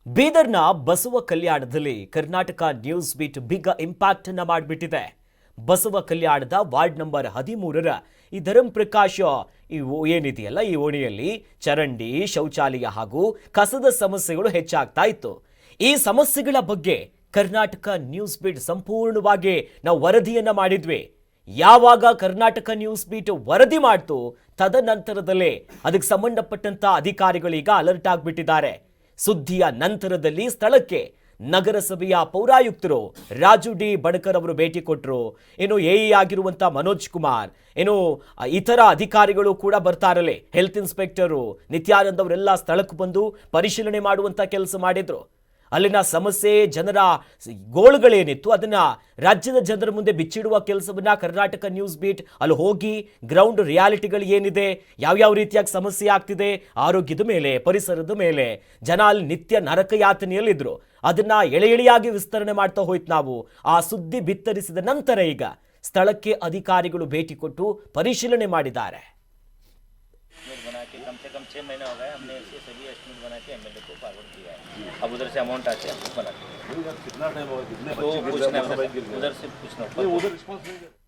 ಬೀದರ್ನ ಬಸವ ಕಲ್ಯಾಣದಲ್ಲಿ Karnataka news beat big impact ಅನ್ನ ಮಾಡಿಬಿಟ್ಟಿದೆ. ಬಸವ ಕಲ್ಯಾಣದ ವಾರ್ಡ್ ನಂಬರ್ 13ರ ಈ ಧರ್ಮ ಪ್ರಕಾಶ್ ಏನಿದೆಯಲ್ಲ, ಈ ಓಣಿಯಲ್ಲಿ ಚರಂಡಿ, ಶೌಚಾಲಯ ಹಾಗೂ ಕಸದ ಸಮಸ್ಯೆಗಳು ಹೆಚ್ಚಾಗ್ತಾ ಇತ್ತು. ಈ ಸಮಸ್ಯೆಗಳ ಬಗ್ಗೆ ಕರ್ನಾಟಕ ನ್ಯೂಸ್ ಬೀಟ್ ಸಂಪೂರ್ಣವಾಗಿ ನಾವು ವರದಿಯನ್ನ ಮಾಡಿದ್ವಿ. ಯಾವಾಗ ಕರ್ನಾಟಕ ನ್ಯೂಸ್ ಬೀಟ್ ವರದಿ ಮಾಡ್ತು, ತದನಂತರದಲ್ಲೇ ಅದಕ್ಕೆ ಸಂಬಂಧಪಟ್ಟಂತ ಅಧಿಕಾರಿಗಳೀಗ ಅಲರ್ಟ್ ಆಗಿಬಿಟ್ಟಿದ್ದಾರೆ. ಸುದ್ದಿಯ ನಂತರದಲ್ಲಿ ಸ್ಥಳಕ್ಕೆ ನಗರಸಭೆಯ ಪೌರಾಯುಕ್ತರು ರಾಜು ಡಿ ಬಣಕರ್ ಅವರು ಭೇಟಿ ಕೊಟ್ಟರು. ಇನ್ನು ಎಇ ಆಗಿರುವಂತ ಮನೋಜ್ ಕುಮಾರ್, ಇನ್ನು ಇತರ ಅಧಿಕಾರಿಗಳು ಕೂಡ ಬರ್ತಾರಲ್ಲೇ, ಹೆಲ್ತ್ ಇನ್ಸ್ಪೆಕ್ಟರು ನಿತ್ಯಾನಂದ್ ಅವರೆಲ್ಲ ಸ್ಥಳಕ್ಕೆ ಬಂದು ಪರಿಶೀಲನೆ ಮಾಡುವಂತ ಕೆಲಸ ಮಾಡಿದ್ರು. ಅಲ್ಲಿನ ಸಮಸ್ಯೆ, ಜನರ ಗೋಳುಗಳೇನಿತ್ತು ಅದನ್ನ ರಾಜ್ಯದ ಜನರ ಮುಂದೆ ಬಿಚ್ಚಿಡುವ ಕೆಲಸವನ್ನ ಕರ್ನಾಟಕ ನ್ಯೂಸ್ ಬೀಟ್ ಅಲ್ಲಿ ಹೋಗಿ ಗ್ರೌಂಡ್ ರಿಯಾಲಿಟಿಗಳು ಏನಿದೆ, ಯಾವ್ಯಾವ ರೀತಿಯಾಗಿ ಸಮಸ್ಯೆ ಆಗ್ತಿದೆ, ಆರೋಗ್ಯದ ಮೇಲೆ, ಪರಿಸರದ ಮೇಲೆ, ಜನ ಅಲ್ಲಿ ನಿತ್ಯ ನರಕ ಯಾತನೆಯಲ್ಲಿದ್ರು, ಅದನ್ನ ಎಳೆಯಾಗಿ ವಿಸ್ತರಣೆ ಮಾಡ್ತಾ ಹೋಯ್ತು. ನಾವು ಆ ಸುದ್ದಿ ಬಿತ್ತರಿಸಿದ ನಂತರ ಈಗ ಸ್ಥಳಕ್ಕೆ ಅಧಿಕಾರಿಗಳು ಭೇಟಿ ಕೊಟ್ಟು ಪರಿಶೀಲನೆ ಮಾಡಿದ್ದಾರೆ. बना के कम से कम 6 महीने हो गए, हमने ऐसे सभी एस्टिमेट बना के एमएलए को फॉरवर्ड किया है. अब उधर से अमाउंट आते हैं बना के. कितना टाइम होगा, कितने तो बच्चे गिर कुछ गए, नहीं, उधर से कुछ नहीं, उधर रिस्पांस नहीं